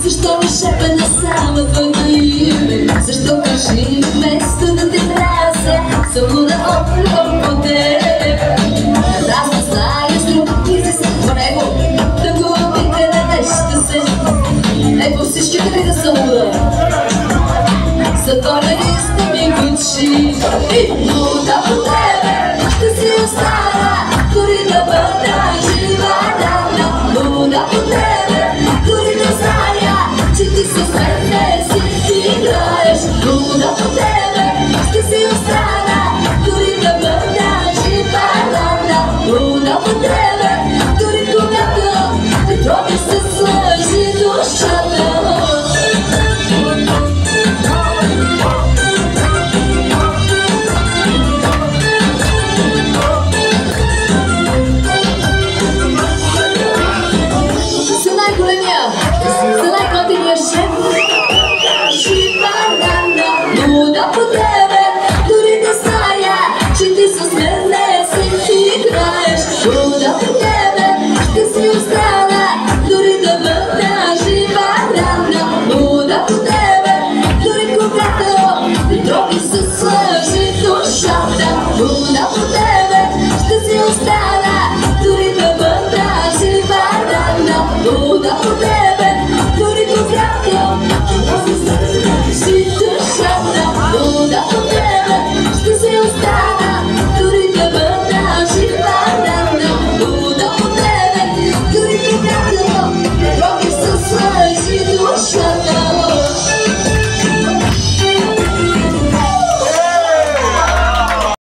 Защо ми шепна само твоето име? Защо кажи вместо да те мразя, само да оплювам по тебе? Празна стая с друг излиза по него, да го опита да нещо се. Ето всички къде да са луда, затворя иска ми гучи. И луда по тебе ще си остана, дори да бъда жива рана. Луда по тебе, дори да зная, че ти с мене си играеш. Луда по тебе ще си остана, дори да бъда жива рана. Луда по тебе, дори когато те тропиш със слъзи душата. За най-готиния шеф, жива рана. Луда по тебе, дори да зная, че ти с мене си играеш. Луда по тебе, ще си остана, дори да бъда жива рана. Луда по тебе, дори когато ти тропи със лъжи душата.